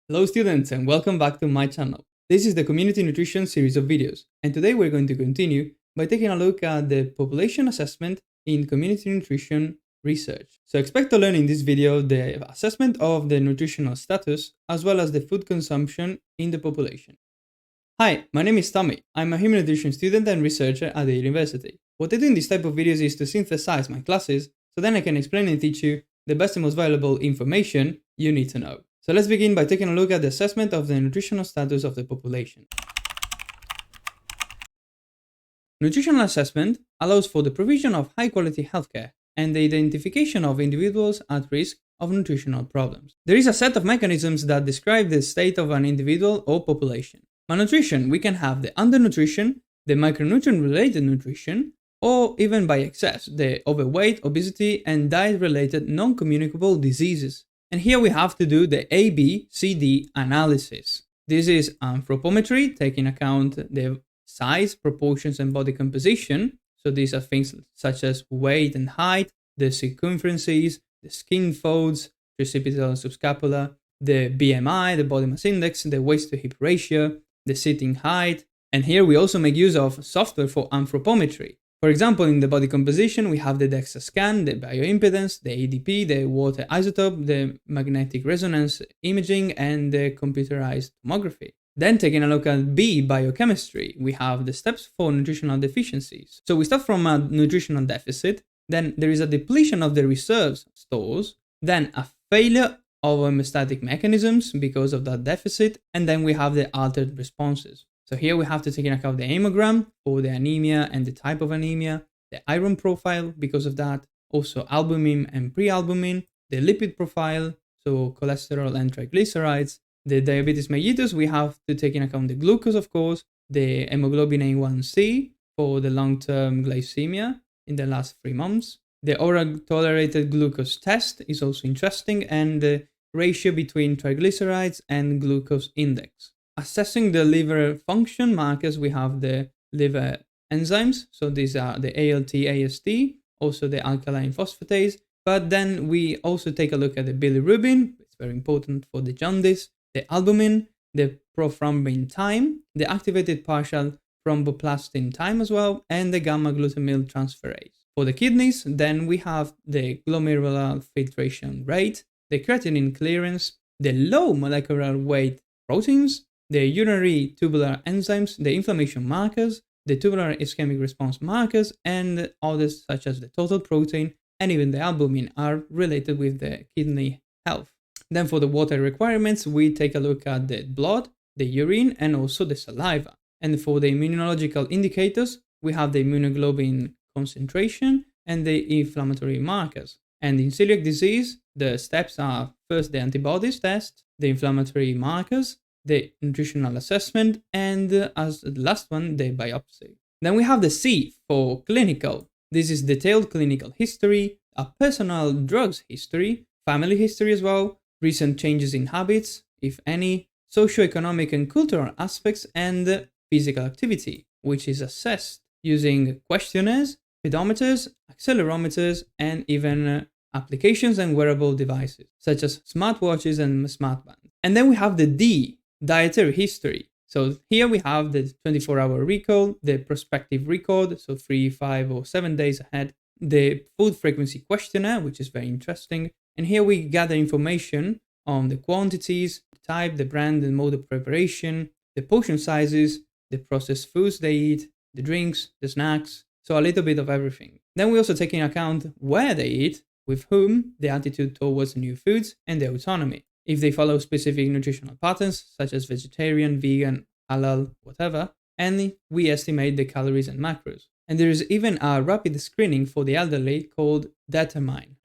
Hello students and welcome back to my channel. This is the Community Nutrition series of videos, and today we're going to continue by taking a look at the population assessment in community nutrition research. So expect to learn in this video the assessment of the nutritional status as well as the food consumption in the population. Hi, my name is Tommy. I'm a human nutrition student and researcher at the university. What I do in this type of videos is to synthesize my classes so then I can explain and teach you the best and most valuable information you need to know. So let's begin by taking a look at the assessment of the nutritional status of the population. Nutritional assessment allows for the provision of high-quality healthcare and the identification of individuals at risk of nutritional problems. There is a set of mechanisms that describe the state of an individual or population. Malnutrition, we can have the undernutrition, the micronutrient-related nutrition, or even by excess, the overweight, obesity, and diet-related non-communicable diseases. And here we have to do the ABCD analysis. This is anthropometry, taking account the size, proportions, and body composition. So these are things such as weight and height, the circumferences, the skin folds, occipital and subscapular, the BMI, the body mass index, the waist to hip ratio, the sitting height. And here we also make use of software for anthropometry. For example, in the body composition, we have the DEXA scan, the bioimpedance, the ADP, the water isotope, the magnetic resonance imaging, and the computerized tomography. Then taking a look at B, biochemistry, we have the steps for nutritional deficiencies. So we start from a nutritional deficit, then there is a depletion of the reserves stores, then a failure of homeostatic mechanisms because of that deficit, and then we have the altered responses. So here we have to take into account the hemogram for the anemia and the type of anemia, the iron profile because of that, also albumin and prealbumin, the lipid profile, so cholesterol and triglycerides, the diabetes mellitus, we have to take into account the glucose, of course, the hemoglobin A1C for the long-term glycemia in the last 3 months. The oral tolerated glucose test is also interesting, and the ratio between triglycerides and glucose index. Assessing the liver function markers, we have the liver enzymes. So these are the ALT, AST, also the alkaline phosphatase. But then we also take a look at the bilirubin. It's very important for the jaundice, the albumin, the prothrombin time, the activated partial thromboplastin time as well, and the gamma glutamyl transferase. For the kidneys, then we have the glomerular filtration rate, the creatinine clearance, the low molecular weight proteins, the urinary tubular enzymes, the inflammation markers, the tubular ischemic response markers, and others such as the total protein and even the albumin are related with the kidney health. Then for the water requirements, we take a look at the blood, the urine, and also the saliva. And for the immunological indicators, we have the immunoglobulin concentration and the inflammatory markers. And in celiac disease, the steps are first the antibodies test, the inflammatory markers, the nutritional assessment, and as the last one, the biopsy. Then we have the C for clinical. This is detailed clinical history, a personal drugs history, family history as well, recent changes in habits, if any, socioeconomic and cultural aspects, and physical activity, which is assessed using questionnaires, pedometers, accelerometers, and even applications and wearable devices, such as smartwatches and smartbands. And then we have the D, dietary history. So here we have the 24-hour recall, the prospective record, so 3, 5, or 7 days ahead, the food frequency questionnaire, which is very interesting. And here we gather information on the quantities, the type, the brand, and mode of preparation, the portion sizes, the processed foods they eat, the drinks, the snacks, so a little bit of everything. Then we also take into account where they eat, with whom, the attitude towards new foods, and the autonomy. If they follow specific nutritional patterns, such as vegetarian, vegan, halal, whatever, and we estimate the calories and macros. And there is even a rapid screening for the elderly called Determine.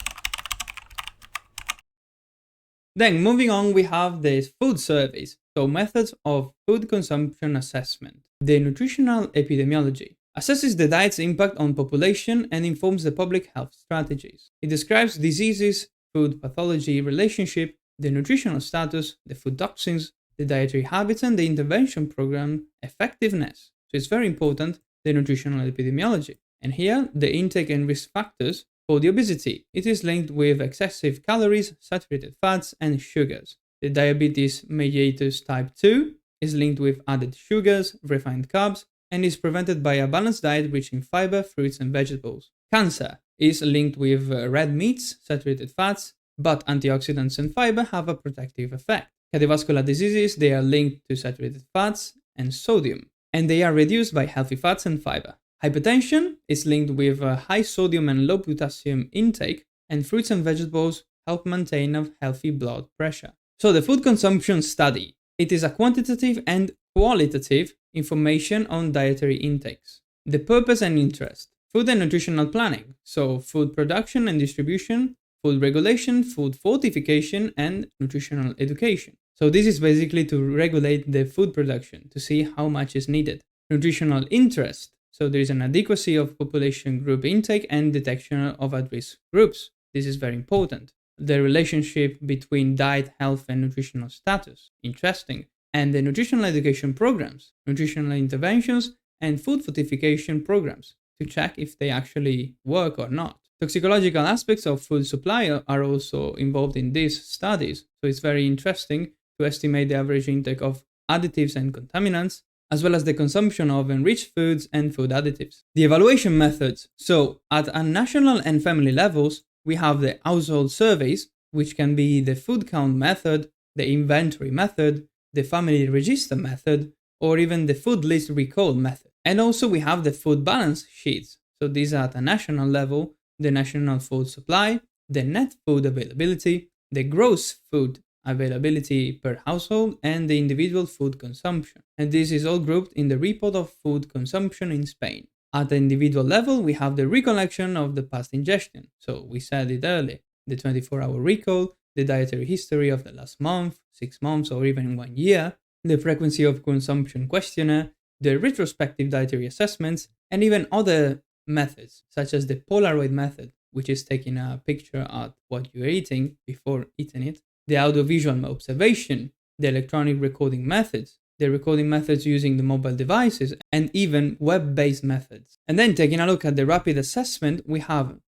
Then moving on, we have the food surveys, so methods of food consumption assessment. The nutritional epidemiology assesses the diet's impact on population and informs the public health strategies. It describes diseases, food pathology relationship, the nutritional status, the food toxins, the dietary habits, and the intervention program effectiveness. So it's very important, the nutritional epidemiology. And here, the intake and risk factors for the obesity. It is linked with excessive calories, saturated fats, and sugars. The diabetes mellitus type 2 is linked with added sugars, refined carbs, and is prevented by a balanced diet rich in fiber, fruits, and vegetables. Cancer is linked with red meats, saturated fats, but antioxidants and fiber have a protective effect. Cardiovascular diseases, they are linked to saturated fats and sodium, and they are reduced by healthy fats and fiber. Hypertension is linked with high sodium and low potassium intake, and fruits and vegetables help maintain a healthy blood pressure. So the food consumption study, it is a quantitative and qualitative information on dietary intakes. The purpose and interest, food and nutritional planning, so food production and distribution, food regulation, food fortification, and nutritional education. So this is basically to regulate the food production, to see how much is needed. Nutritional interest, so there is an adequacy of population group intake and detection of at-risk groups. This is very important. The relationship between diet, health, and nutritional status, interesting. And the nutritional education programs, nutritional interventions, and food fortification programs to check if they actually work or not. Toxicological aspects of food supply are also involved in these studies, so it's very interesting to estimate the average intake of additives and contaminants, as well as the consumption of enriched foods and food additives. The evaluation methods. So at a national and family levels, we have the household surveys, which can be the food count method, the inventory method, the family register method, or even the food list recall method. And also we have the food balance sheets. So these are at a national level, the national food supply, the net food availability, the gross food availability per household, and the individual food consumption. And this is all grouped in the report of food consumption in Spain. At the individual level, we have the recollection of the past ingestion. So we said it earlier, the 24-hour recall, the dietary history of the last month, 6 months, or even 1 year, the frequency of consumption questionnaire, the retrospective dietary assessments, and even other methods, such as the Polaroid method, which is taking a picture at what you're eating before eating it, the audiovisual observation, the electronic recording methods, the recording methods using the mobile devices, and even web-based methods. And then taking a look at the rapid assessment, we have,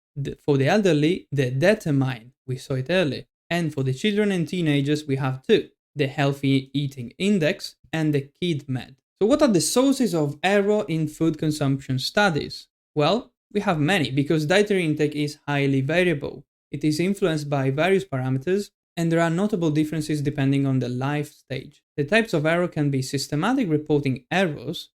for the elderly, the Determine, we saw it earlier, and for the children and teenagers, we have two, the Healthy Eating Index and the KidMed. So what are the sources of error in food consumption studies? Well, we have many because dietary intake is highly variable. It is influenced by various parameters, and there are notable differences depending on the life stage. The types of error can be systematic reporting errors,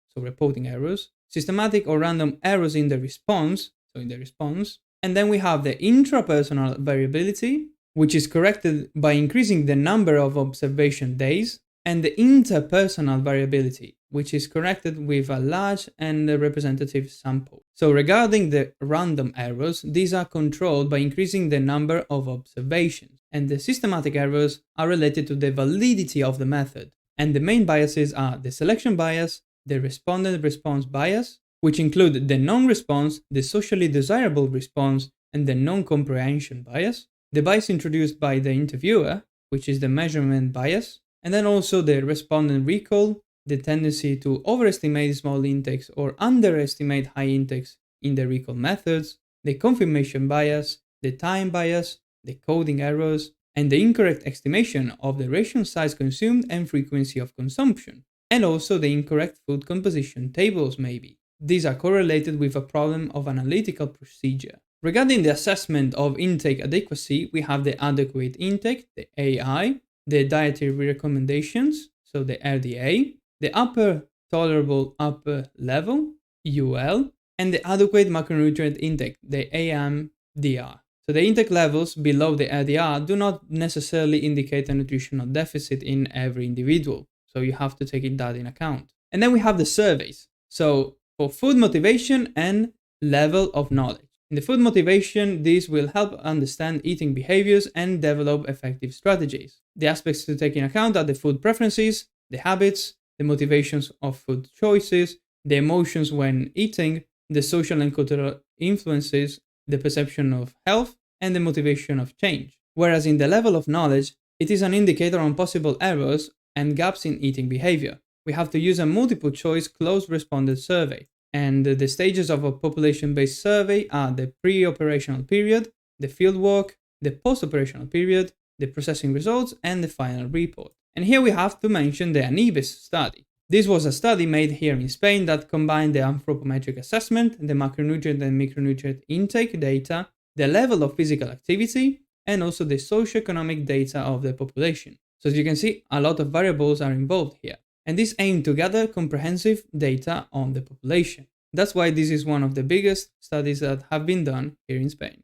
systematic or random errors in the response, and then we have the intrapersonal variability, which is corrected by increasing the number of observation days, and the interpersonal variability, which is corrected with a large and representative sample. So regarding the random errors, these are controlled by increasing the number of observations, and the systematic errors are related to the validity of the method. And the main biases are the selection bias, the respondent response bias, which include the non-response, the socially desirable response, and the non-comprehension bias, the bias introduced by the interviewer, which is the measurement bias, and then also the respondent recall, the tendency to overestimate small intakes or underestimate high intakes in the recall methods, the confirmation bias, the time bias, the coding errors, and the incorrect estimation of the ration size consumed and frequency of consumption, and also the incorrect food composition tables maybe. These are correlated with a problem of analytical procedure. Regarding the assessment of intake adequacy, we have the adequate intake, the AI, the dietary recommendations, so the RDA, the upper tolerable upper level, UL, and the adequate macronutrient intake, the AMDR. So the intake levels below the RDR do not necessarily indicate a nutritional deficit in every individual, so you have to take that in account. And then we have the surveys, so for food motivation and level of knowledge. In the food motivation, this will help understand eating behaviors and develop effective strategies. The aspects to take into account are the food preferences, the habits, the motivations of food choices, the emotions when eating, the social and cultural influences, the perception of health, and the motivation of change. Whereas in the level of knowledge, it is an indicator on possible errors and gaps in eating behavior. We have to use a multiple choice closed responded survey. And the stages of a population-based survey are the pre-operational period, the fieldwork, the post-operational period, the processing results, and the final report. And here we have to mention the ANIBES study. This was a study made here in Spain that combined the anthropometric assessment, the macronutrient and micronutrient intake data, the level of physical activity, and also the socioeconomic data of the population. So as you can see, a lot of variables are involved here. And this aimed to gather comprehensive data on the population. That's why this is one of the biggest studies that have been done here in Spain.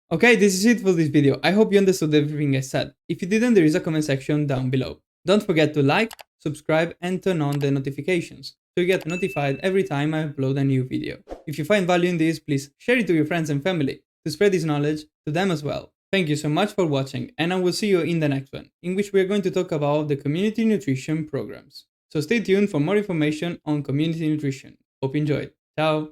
Okay, this is it for this video. I hope you understood everything I said. If you didn't, there is a comment section down below. Don't forget to like, subscribe, and turn on the notifications so you get notified every time I upload a new video. If you find value in this, please share it to your friends and family to spread this knowledge to them as well. Thank you so much for watching, and I will see you in the next one, in which we are going to talk about the community nutrition programs. So stay tuned for more information on community nutrition. Hope you enjoyed. Ciao!